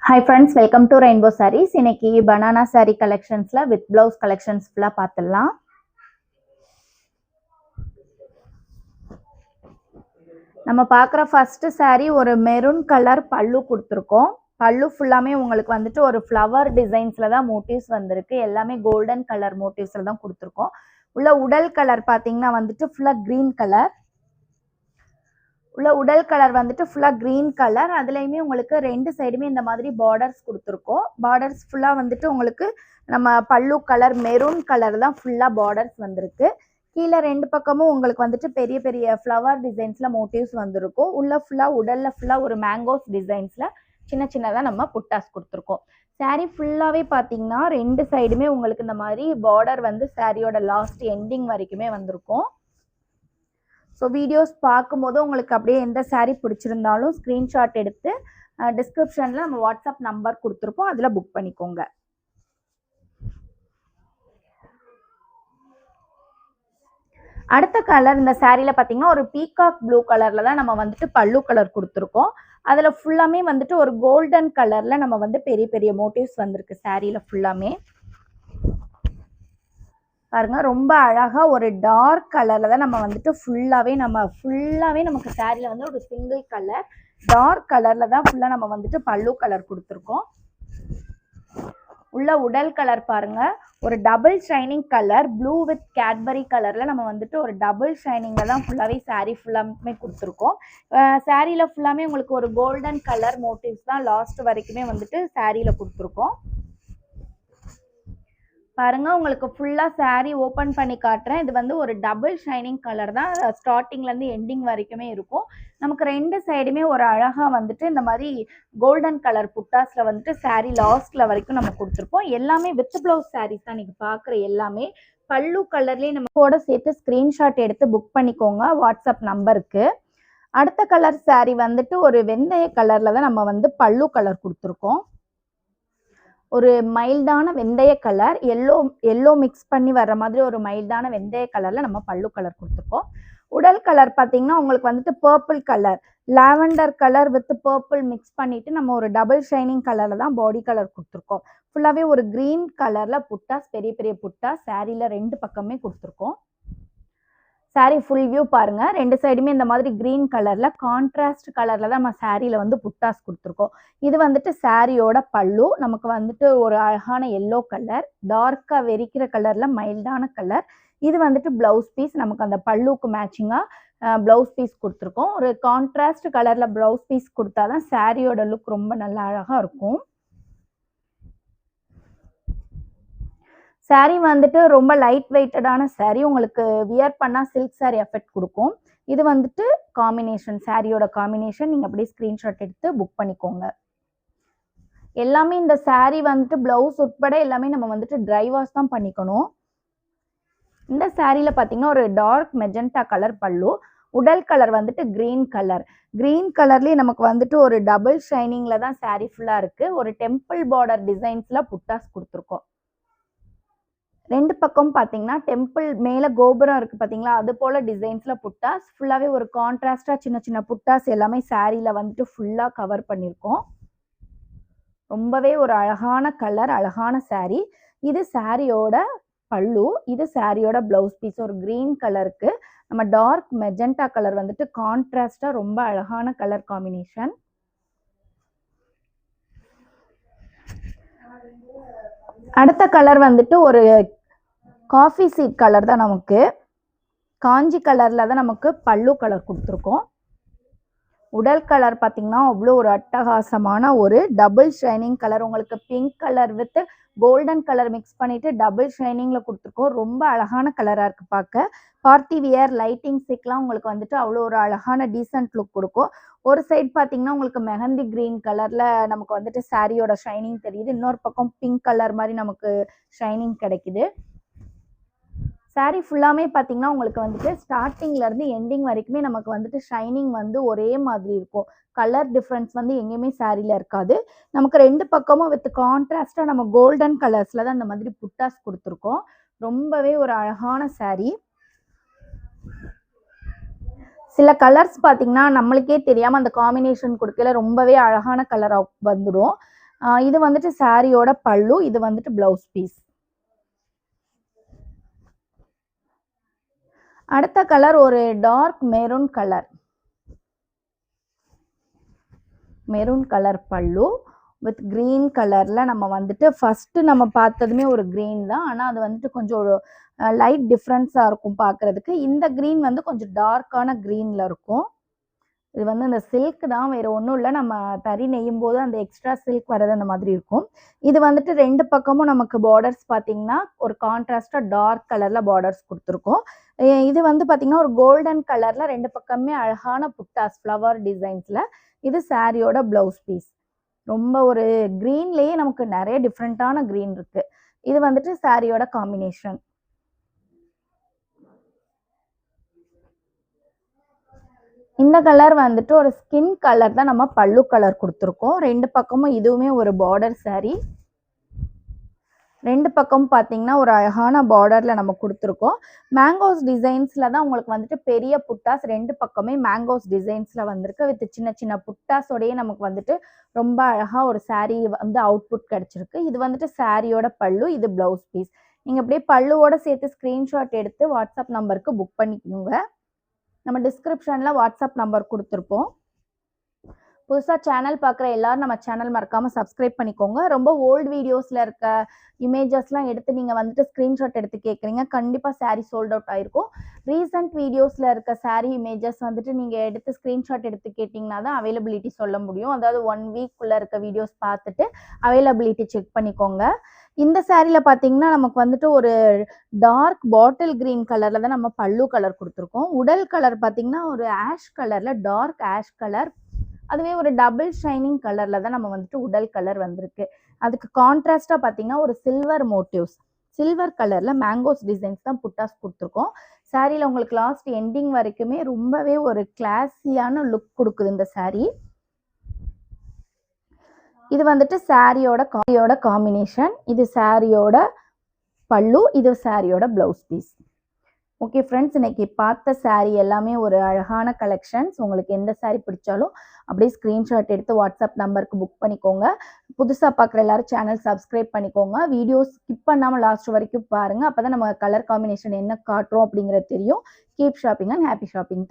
Hi friends, welcome to Rainbow Sarees. இன்னைக்கு banana saree collectionsல with blouse collections full பார்த்துடலாம். நம்ம பார்க்குற ஃபர்ஸ்ட் saree ஒரு மெரூன் கலர் பல்லு கொடுத்துருக்கோம். பல்லு ஃபுல்லாமே உங்களுக்கு வந்துட்டு ஒரு ஃப்ளவர் டிசைன்ஸ்ல தான் மோட்டிவ்ஸ் வந்திருக்கு. எல்லாமே கோல்டன் கலர் மோட்டிவ்ஸ்ல தான் கொடுத்துருக்கோம். உள்ள உடல் கலர் பார்த்தீங்கன்னா வந்துட்டு ஃபுல்லா கிரீன் கலர். உள்ள உடல் கலர் வந்துட்டு ஃபுல்லா கிரீன் கலர். அதுலயுமே உங்களுக்கு ரெண்டு சைடுமே இந்த மாதிரி பார்டர்ஸ் கொடுத்துருக்கோம். பார்டர்ஸ் ஃபுல்லா வந்துட்டு உங்களுக்கு நம்ம பல்லு கலர் மெரூன் கலர் தான் ஃபுல்லா பார்டர்ஸ் வந்திருக்கு. கீழே ரெண்டு பக்கமும் உங்களுக்கு வந்துட்டு பெரிய பெரிய ஃப்ளவர் டிசைன்ஸ்ல மோட்டிவ்ஸ் வந்திருக்கும். உள்ள ஃபுல்லா உடல்ல ஃபுல்லா ஒரு மேங்கோஸ் டிசைன்ஸ்ல சின்ன சின்னதா நம்ம புட்டாஸ் கொடுத்துருக்கோம். சாரீ ஃபுல்லாவே பாத்தீங்கன்னா ரெண்டு சைடுமே உங்களுக்கு இந்த மாதிரி பார்டர் வந்து சாரியோட லாஸ்ட் எண்டிங் வரைக்குமே வந்திருக்கும். ஸோ வீடியோஸ் பார்க்கும்போது உங்களுக்கு அப்படியே எந்த சாரீ பிடிச்சிருந்தாலும் ஸ்க்ரீன்ஷாட் எடுத்து டிஸ்கிரிப்ஷனில் நம்ம வாட்ஸ்அப் நம்பர் கொடுத்துருப்போம், அதில் புக் பண்ணிக்கோங்க. அடுத்த கலர் இந்த சாரியில் பார்த்தீங்கன்னா ஒரு பீகாக் ப்ளூ கலரில் தான் நம்ம வந்துட்டு பல்லு கலர் கொடுத்துருக்கோம். அதில் ஃபுல்லாமே வந்துட்டு ஒரு கோல்டன் கலரில் நம்ம வந்து பெரிய பெரிய மோட்டிவ்ஸ் வந்திருக்கு சாரியில் ஃபுல்லாமே. பாருங்க ரொம்ப அழகா ஒரு டார்க் கலர்ல தான் நம்ம வந்துட்டு ஃபுல்லாவே நமக்கு சாரில வந்து ஒரு சிங்கிள் கலர் டார்க் கலர்ல தான் ஃபுல்லா நம்ம வந்துட்டு பல்லு கலர் கொடுத்துருக்கோம். உள்ள உடல் கலர் பாருங்க ஒரு double shining colour blue with Cadbury கலர்ல நம்ம வந்துட்டு ஒரு டபுள் ஷைனிங்ல தான் ஃபுல்லாவே சாரி ஃபுல்லாமே கொடுத்துருக்கோம். சாரியில ஃபுல்லாமே உங்களுக்கு ஒரு கோல்டன் கலர் மோட்டிவ்ஸ் தான் லாஸ்ட் வரைக்குமே வந்துட்டு சாரியில கொடுத்துருக்கோம். பாருங்க உங்களுக்கு ஃபுல்லா சாரி ஓபன் பண்ணி காட்டுறேன். இது வந்து ஒரு டபுள் ஷைனிங் கலர் தான் ஸ்டார்டிங்ல இருந்து எண்டிங் வரைக்குமே இருக்கும். நமக்கு ரெண்டு சைடுமே ஒரு அழகா வந்துட்டு இந்த மாதிரி கோல்டன் கலர் புட்டாஸ்ல வந்துட்டு சாரி லாஸ்ட்ல வரைக்கும் நம்ம கொடுத்துருப்போம். எல்லாமே வித் பிளவுஸ் சாரீஸ் தான் நீங்க பாக்குற எல்லாமே. பல்லு கலர்லயே நம்ம கூட சேர்த்து ஸ்கிரீன்ஷாட் எடுத்து புக் பண்ணிக்கோங்க வாட்ஸ்அப் நம்பருக்கு. அடுத்த கலர் சாரி வந்துட்டு ஒரு வெந்தய கலர்ல தான் நம்ம வந்து பல்லு கலர் கொடுத்துருக்கோம். ஒரு மைல்டான வெந்தய கலர் எல்லோ மிக்ஸ் பண்ணி வர்ற மாதிரி ஒரு மைல்டான வெந்தய கலர்ல நம்ம பல்லு கலர் கொடுத்துருக்கோம். உடல் கலர் பார்த்தீங்கன்னா உங்களுக்கு வந்துட்டு purple colour lavender colour with purple mix பண்ணிட்டு நம்ம ஒரு டபுள் ஷைனிங் கலர்ல தான் பாடி கலர் கொடுத்துருக்கோம். ஃபுல்லாவே ஒரு கிரீன் கலர்ல புட்டாஸ் பெரிய பெரிய புட்டாஸ் சாரியில ரெண்டு பக்கமே கொடுத்துருக்கோம். சாரி ஃபுல் வியூ பாருங்க ரெண்டு சைடுமே இந்த மாதிரி கிரீன் கலர்ல கான்ட்ராஸ்ட் கலர்ல தான் நம்ம சாரியில வந்து புட்டாஸ் கொடுத்துருக்கோம். இது வந்துட்டு சாரியோட பல்லு நமக்கு வந்துட்டு ஒரு அழகான எல்லோ கலர் டார்க்கா வெறிக்கிற கலர்ல மைல்டான கலர். இது வந்துட்டு பிளவுஸ் பீஸ் நமக்கு அந்த பல்லுக்கு மேட்சிங்கா பிளவுஸ் பீஸ் கொடுத்துருக்கோம். ஒரு கான்ட்ராஸ்ட் கலர்ல பிளவுஸ் பீஸ் கொடுத்தாதான் சாரியோட லுக் ரொம்ப நல்லா அழகா இருக்கும். சாரீ வந்துட்டு ரொம்ப லைட் வெயிட்டடான சாரீ, உங்களுக்கு வியர் பண்ணால் சில்க் சாரீ எஃபெக்ட் கொடுக்கும். இது வந்துட்டு காம்பினேஷன் சாரியோட காம்பினேஷன். நீங்கள் அப்படியே ஸ்க்ரீன்ஷாட் எடுத்து புக் பண்ணிக்கோங்க. எல்லாமே இந்த சாரீ வந்துட்டு பிளவுஸ் உட்பட எல்லாமே நம்ம வந்துட்டு ட்ரை வாஷ் தான் பண்ணிக்கணும். இந்த சாரியில் பார்த்தீங்கன்னா ஒரு டார்க் மெஜெண்டா கலர் பல்லு, உடல் கலர் வந்துட்டு கிரீன் கலர். கிரீன் கலர்லேயே நமக்கு வந்துட்டு ஒரு டபுள் ஷைனிங்ல தான் சாரீ ஃபுல்லாக இருக்குது. ஒரு டெம்பிள் பார்டர் டிசைன்ஸில் புட்டாஸ் கொடுத்துருக்கோம். ரெண்டு பக்கம் பார்த்தீங்கன்னா டெம்பிள் மேலே கோபுரம் இருக்குது பார்த்தீங்களா, அது போல் டிசைன்ஸில் புட்டாஸ் ஃபுல்லாகவே ஒரு கான்ட்ராஸ்டாக சின்ன சின்ன புட்டாஸ் எல்லாமே சாரியில் வந்துட்டு ஃபுல்லாக கவர் பண்ணியிருக்கோம். ரொம்பவே ஒரு அழகான கலர் அழகான சாரீ. இது சாரியோட பல்லு, இது சாரியோட பிளவுஸ் பீஸ். ஒரு கிரீன் கலருக்கு நம்ம டார்க் மெஜெண்டா கலர் வந்துட்டு கான்ட்ராஸ்டாக ரொம்ப அழகான கலர் காம்பினேஷன். அடுத்த கலர் வந்துட்டு ஒரு காஃபி சீட் கலர் தான் நமக்கு காஞ்சி கலர்ல தான் நமக்கு பல்லு கலர் கொடுத்துருக்கோம். உடல் கலர் பார்த்தீங்கன்னா அவ்வளோ ஒரு அட்டகாசமான ஒரு டபுள் ஷைனிங் கலர். உங்களுக்கு pink colour with golden colour mix பண்ணிட்டு டபுள் ஷைனிங்ல கொடுத்துருக்கோம். ரொம்ப அழகான கலராக இருக்கு பார்க்க. பார்ட்டி வியர் லைட்டிங் சிக்லாம் உங்களுக்கு வந்துட்டு அவ்வளோ ஒரு அழகான டீசென்ட் லுக் கொடுக்கும். ஒரு சைட் பார்த்தீங்கன்னா உங்களுக்கு மெஹந்தி கிரீன் கலர்ல நமக்கு வந்துட்டு சாரியோட ஷைனிங் தெரியுது. இன்னொரு பக்கம் பிங்க் கலர் மாதிரி நமக்கு ஷைனிங் கிடைக்குது. சாரீ ஃபுல்லாமே பார்த்தீங்கன்னா உங்களுக்கு வந்துட்டு ஸ்டார்டிங்லேருந்து எண்டிங் வரைக்குமே நமக்கு வந்துட்டு ஷைனிங் வந்து ஒரே மாதிரி இருக்கும். கலர் டிஃப்ரென்ஸ் வந்து எங்கேயுமே சாரியில் இருக்காது. நமக்கு ரெண்டு பக்கமும் வித் கான்ட்ராஸ்டாக நம்ம கோல்டன் கலர்ஸில் தான் இந்த மாதிரி புட்டாஸ் கொடுத்துருக்கோம். ரொம்பவே ஒரு அழகான சாரீ. சில கலர்ஸ் பார்த்தீங்கன்னா நம்மளுக்கே தெரியாமல் அந்த காம்பினேஷன் கொடுக்கல ரொம்பவே அழகான கலராக வந்துடும். இது வந்துட்டு சாரியோட பல்லு, இது வந்துட்டு பிளவுஸ் பீஸ். அடுத்த கலர் ஒரு dark maroon colour. Maroon colour பல்லு வித் கிரீன் கலர்ல நம்ம வந்துட்டு ஃபர்ஸ்ட் நம்ம பார்த்ததுமே ஒரு கிரீன் தான். ஆனா அது வந்துட்டு கொஞ்சம் ஒரு லைட் டிஃபரன்ஸா இருக்கும் பார்க்கிறதுக்கு. இந்த கிரீன் வந்து கொஞ்சம் டார்க்கான கிரீன்ல இருக்கும். இது வந்து அந்த சில்க் தான், வேற ஒன்றும் இல்லை. நம்ம தறி நெய்யும் போது அந்த எக்ஸ்ட்ரா சில்க் வர்றது அந்த மாதிரி இருக்கும். இது வந்துட்டு 2 பக்கமும் நமக்கு பார்டர்ஸ் பார்த்தீங்கன்னா ஒரு கான்ட்ராஸ்டா டார்க் கலர்ல பார்டர்ஸ் கொடுத்துருக்கோம். இது வந்து பார்த்தீங்கன்னா ஒரு கோல்டன் கலர்ல 2 பக்கமே அழகான புட்டாஸ் ஃப்ளவர் டிசைன்ஸ்ல. இது சாரியோட பிளவுஸ் பீஸ். ரொம்ப ஒரு கிரீன்லயே நமக்கு நிறைய டிஃப்ரெண்டான கிரீன் இருக்கு. இது வந்துட்டு சாரியோட காம்பினேஷன். இந்த கலர் வந்துட்டு ஒரு ஸ்கின் கலர் தான், நம்ம பல்லு கலர் கொடுத்துருக்கோம். 2 பக்கமும் இதுவுமே ஒரு பார்டர் சாரி. 2 பக்கம் பார்த்தீங்கன்னா ஒரு அழகான பார்டர்ல நம்ம கொடுத்துருக்கோம். மேங்கோஸ் டிசைன்ஸ்ல தான் உங்களுக்கு வந்துட்டு பெரிய புட்டாஸ் 2 பக்கமே மேங்கோஸ் டிசைன்ஸ்ல வந்திருக்கு. வித் சின்ன சின்ன புட்டாஸோடயே நமக்கு வந்துட்டு ரொம்ப அழகா ஒரு சாரி வந்து அவுட்புட் கிடைச்சிருக்கு. இது வந்துட்டு சாரியோட பல்லு, இது பிளவுஸ் பீஸ். நீங்க அப்படியே பல்லுவோட சேர்த்து ஸ்கிரீன்ஷாட் எடுத்து வாட்ஸ்அப் நம்பருக்கு புக் பண்ணிக்கோங்க. நம்ம டிஸ்கிரிப்ஷன்ல வாட்ஸ்அப் நம்பர் கொடுத்துருப்போம். புதுசாக சேனல் பார்க்குற எல்லாரும் நம்ம சேனல் மறக்காமல் சப்ஸ்கிரைப் பண்ணிக்கோங்க. ரொம்ப ஓல்டு வீடியோஸில் இருக்க இமேஜஸ்லாம் எடுத்து நீங்கள் வந்துட்டு ஸ்க்ரீன்ஷாட் எடுத்து கேட்குறீங்க. கண்டிப்பாக சாரீ சோல்ட் அவுட் ஆகிருக்கும். ரீசெண்ட் வீடியோஸில் இருக்க சாரீ இமேஜஸ் வந்துட்டு நீங்கள் எடுத்து ஸ்க்ரீன்ஷாட் எடுத்து கேட்டிங்கன்னா தான் அவைலபிலிட்டி சொல்ல முடியும். அதாவது 1 வீக்குள்ளே இருக்க வீடியோஸ் பார்த்துட்டு அவைலபிலிட்டி செக் பண்ணிக்கோங்க. இந்த சாரியில் பார்த்தீங்கன்னா நமக்கு வந்துட்டு ஒரு டார்க் பாட்டில் கிரீன் கலரில் தான் நம்ம பல்லு கலர் கொடுத்துருக்கோம். உடல் கலர் பார்த்தீங்கன்னா ஒரு ஆஷ் கலரில், டார்க் ஆஷ் கலர். அதுவே ஒரு டபுள் ஷைனிங் கலர்ல தான் நம்ம வந்துட்டு உடல் கலர் வந்திருக்கு. அதுக்கு கான்ட்ராஸ்டா பார்த்தீங்கன்னா ஒரு சில்வர் மோட்டிவ்ஸ், சில்வர் கலர்ல மேங்கோஸ் டிசைன்ஸ் தான் புட்டாஸ் கொடுத்துருக்கோம். சாரியில் உங்களுக்கு லாஸ்ட் எண்டிங் வரைக்குமே ரொம்பவே ஒரு கிளாஸியான லுக் கொடுக்குது இந்த சாரி. இது வந்துட்டு சாரியோட காம்பினேஷன். இது சாரியோட பல்லு, இது சாரியோட பிளவுஸ் பீஸ். ஓகே ஃப்ரெண்ட்ஸ், இன்னைக்கு பார்த்த சாரீ எல்லாமே ஒரு அழகான கலெக்ஷன்ஸ். உங்களுக்கு எந்த சாரீ பிடிச்சாலும் அப்படியே ஸ்க்ரீன்ஷாட் எடுத்து வாட்ஸ்அப் நம்பருக்கு புக் பண்ணிக்கோங்க. புதுசாக பார்க்குற எல்லாரும் சேனல் சப்ஸ்கிரைப் பண்ணிக்கோங்க. வீடியோ ஸ்கிப் பண்ணாமல் லாஸ்ட் வரைக்கும் பாருங்கள். அப்போ தான் நம்ம கலர் காம்பினேஷன் என்ன காட்டுறோம் அப்படிங்கிறது தெரியும். Keep shopping and happy shopping.